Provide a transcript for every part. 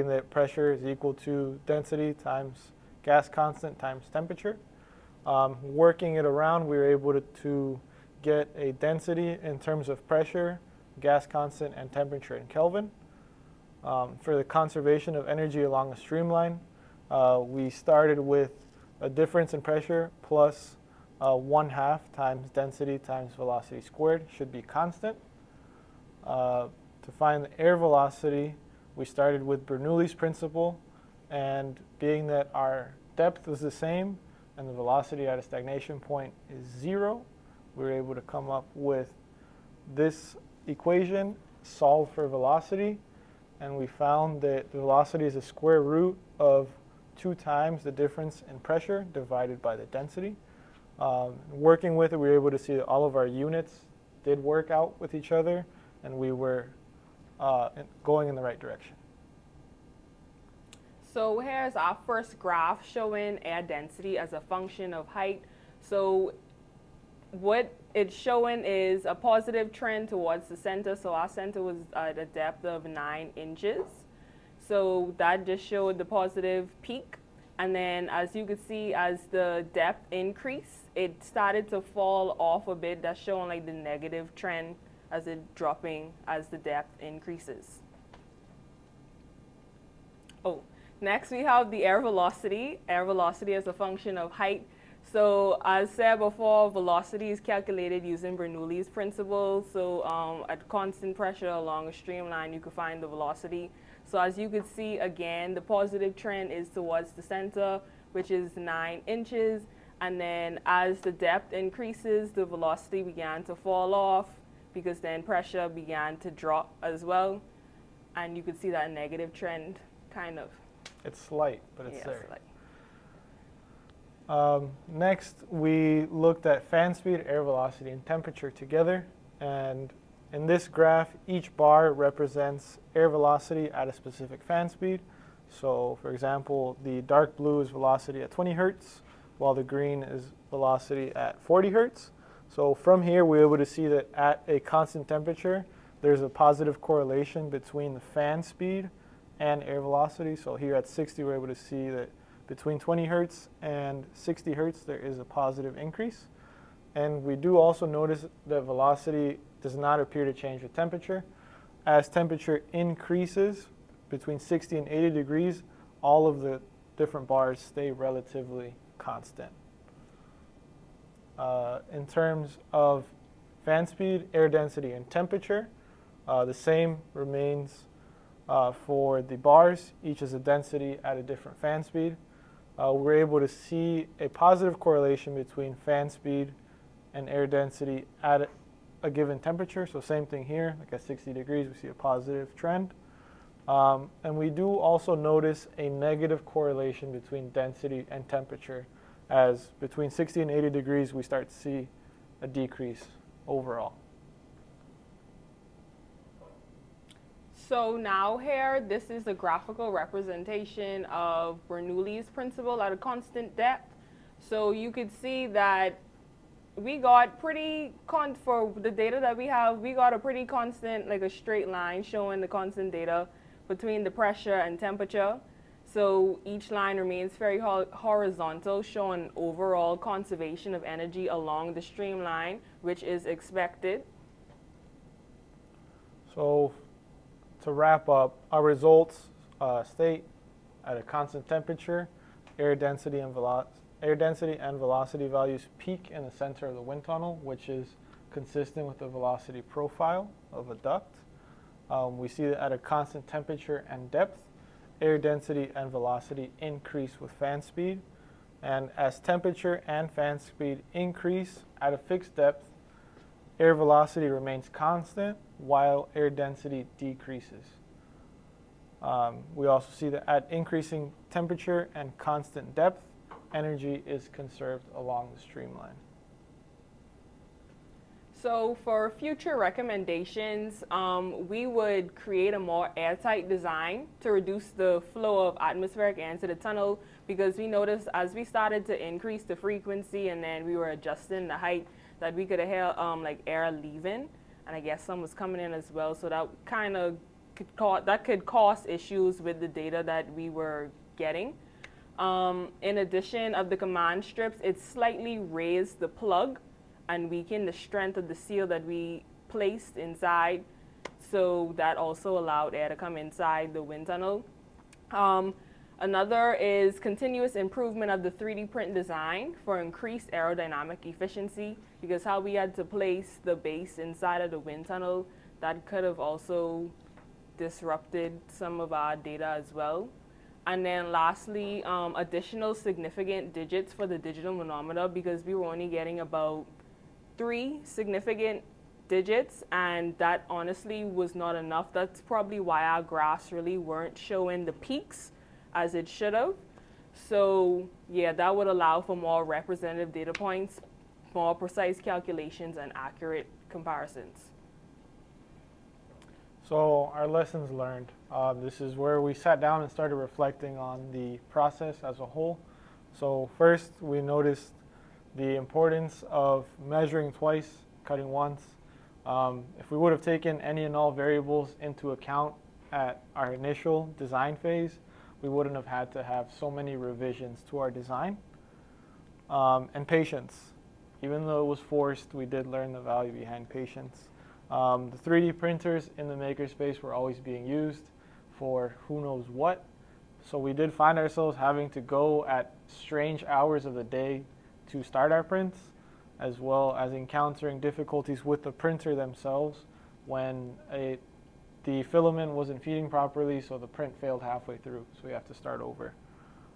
that pressure is equal to density times gas constant times temperature. Working it around, we were able to get a density in terms of pressure, gas constant, and temperature in Kelvin. For the conservation of energy along a streamline, we started with a difference in pressure plus 1/2 times density times velocity squared should be constant. To find the air velocity, we started with Bernoulli's principle, and being that our depth was the same and the velocity at a stagnation point is 0, we were able to come up with this equation, solve for velocity, and we found that the velocity is the square root of 2 times the difference in pressure divided by the density. Working with it, we were able to see that all of our units did work out with each other, and we were going in the right direction. So here's our first graph showing air density as a function of height. So what it's showing is a positive trend towards the center. So our center was at a depth of 9 inches. So that just showed the positive peak. And then as you can see, as the depth increased, it started to fall off a bit. That's showing like the negative trend as it dropping as the depth increases. Oh, next we have the air velocity. Air velocity is a function of height. So as said before, velocity is calculated using Bernoulli's principle. So at constant pressure along a streamline, you can find the velocity. So as you can see, again, the positive trend is towards the center, which is 9 inches. And then as the depth increases, the velocity began to fall off because then pressure began to drop as well. And you can see that negative trend kind of. It's slight, but it's there. Slight. Next, we looked at fan speed, air velocity, and temperature together. And in this graph, each bar represents air velocity at a specific fan speed. So, for example, the dark blue is velocity at 20 hertz, while the green is velocity at 40 hertz. So from here, we're able to see that at a constant temperature, there's a positive correlation between the fan speed and air velocity. So here at 60, we're able to see that between 20 hertz and 60 hertz, there is a positive increase. And we do also notice that velocity does not appear to change with temperature. As temperature increases between 60 and 80 degrees, all of the different bars stay relatively constant. In terms of fan speed, air density, and temperature, the same remains for the bars. Each is a density at a different fan speed. We're able to see a positive correlation between fan speed and air density at a given temperature. So same thing here, like at 60 degrees, we see a positive trend. And we do also notice a negative correlation between density and temperature, as between 60 and 80 degrees, we start to see a decrease overall. So now here, this is a graphical representation of Bernoulli's principle at a constant depth. So you could see that we got for the data that we have, we got a pretty constant, like a straight line showing the constant data between the pressure and temperature. So each line remains very horizontal, showing overall conservation of energy along the streamline, which is expected. So to wrap up, our results state at a constant temperature, air density and velocity values peak in the center of the wind tunnel, which is consistent with the velocity profile of a duct. We see that at a constant temperature and depth, air density and velocity increase with fan speed. And as temperature and fan speed increase at a fixed depth, air velocity remains constant while air density decreases. We also see that at increasing temperature and constant depth, energy is conserved along the streamline. So for future recommendations, we would create a more airtight design to reduce the flow of atmospheric air into the tunnel, because we noticed as we started to increase the frequency and then we were adjusting the height, that we could hear like air leaving, and I guess some was coming in as well. So that kind of that could cause issues with the data that we were getting. In addition of the command strips, it slightly raised the plug and weakened the strength of the seal that we placed inside. So that also allowed air to come inside the wind tunnel. Another is continuous improvement of the 3D print design for increased aerodynamic efficiency, because how we had to place the base inside of the wind tunnel, that could have also disrupted some of our data as well. And then lastly, additional significant digits for the digital manometer, because we were only getting about 3 significant digits, and that honestly was not enough. That's probably why our graphs really weren't showing the peaks as it should have. So yeah, that would allow for more representative data points, more precise calculations, and accurate comparisons. So our lessons learned. This is where we sat down and started reflecting on the process as a whole. So first, we noticed the importance of measuring twice, cutting once. If we would have taken any and all variables into account at our initial design phase, we wouldn't have had to have so many revisions to our design. And patience. Even though it was forced, we did learn the value behind patience. The 3D printers in the makerspace were always being used for who knows what. So we did find ourselves having to go at strange hours of the day to start our prints, as well as encountering difficulties with the printer themselves when the filament wasn't feeding properly, so the print failed halfway through, so we have to start over.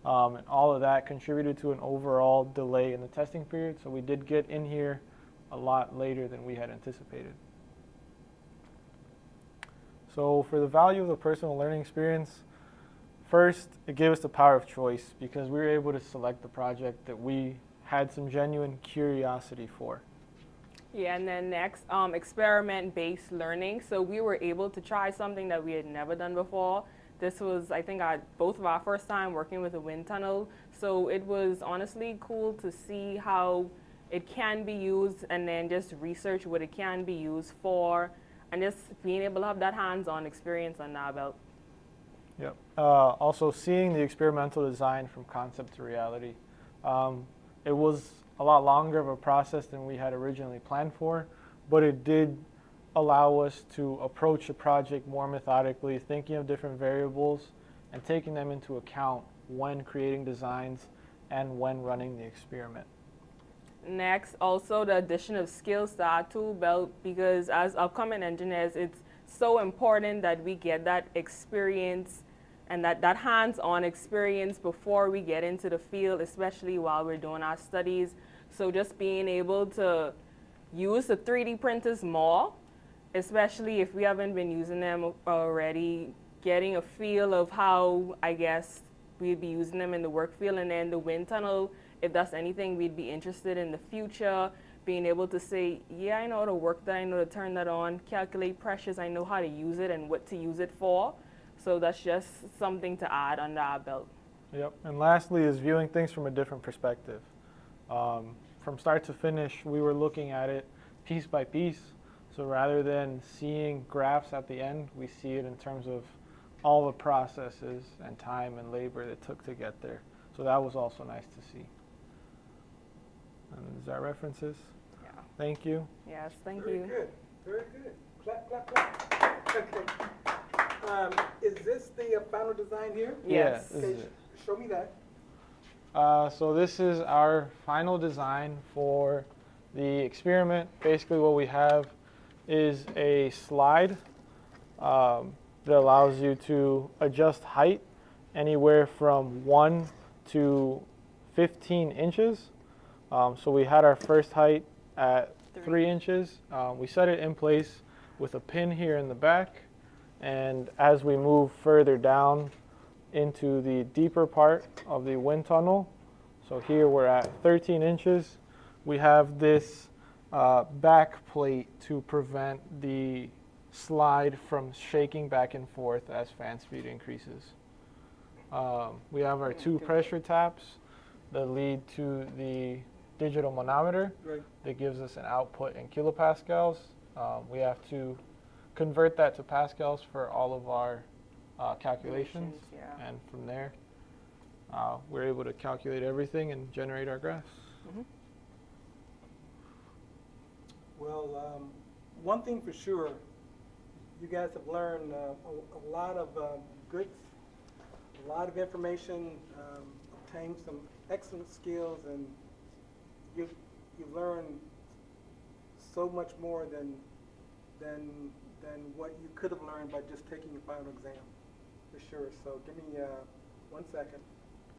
And all of that contributed to an overall delay in the testing period, so we did get in here a lot later than we had anticipated. So for the value of the personal learning experience, first, it gave us the power of choice, because we were able to select the project that we had some genuine curiosity for. Yeah, and then next, experiment-based learning. So we were able to try something that we had never done before. This was, I think, both of our first time working with a wind tunnel. So it was honestly cool to see how it can be used, and then just research what it can be used for, and just being able to have that hands-on experience on our belt. Yep. Also, seeing the experimental design from concept to reality. It was a lot longer of a process than we had originally planned for, but it did allow us to approach the project more methodically, thinking of different variables and taking them into account when creating designs and when running the experiment. Next, also the addition of skills to our tool belt, because as upcoming engineers, it's so important that we get that experience and that hands-on experience before we get into the field, especially while we're doing our studies. So just being able to use the 3D printers more, especially if we haven't been using them already, getting a feel of how, I guess, we'd be using them in the work field, and then the wind tunnel, if that's anything we'd be interested in the future, being able to say, yeah, I know how to work that, I know to turn that on, calculate pressures, I know how to use it and what to use it for. So that's just something to add under our belt. Yep. And lastly is viewing things from a different perspective. From start to finish, we were looking at it piece by piece. So rather than seeing graphs at the end, we see it in terms of all the processes and time and labor that took to get there. So that was also nice to see. And is that references? Yeah. Thank you. Yes, thank Very you. good. Very good. Clap, clap, clap. Okay. Is this the final design here? Yes. Yeah, this is it. Show me that. So this is our final design for the experiment. Basically what we have is a slide that allows you to adjust height anywhere from 1 to 15 inches. So we had our first height at 3 inches. We set it in place with a pin here in the back, and as we move further down into the deeper part of the wind tunnel, so here we're at 13 inches, we have this back plate to prevent the slide from shaking back and forth as fan speed increases. We have our 2 pressure taps that lead to the digital manometer Right. that gives us an output in kilopascals. We have to convert that to pascals for all of our calculations, yeah. and from there, we're able to calculate everything and generate our graphs. Well, one thing for sure, you guys have learned a lot of good, a lot of information, obtained some excellent skills, and you learned so much more than what you could have learned by just taking your final exam, for sure. So give me 1 second.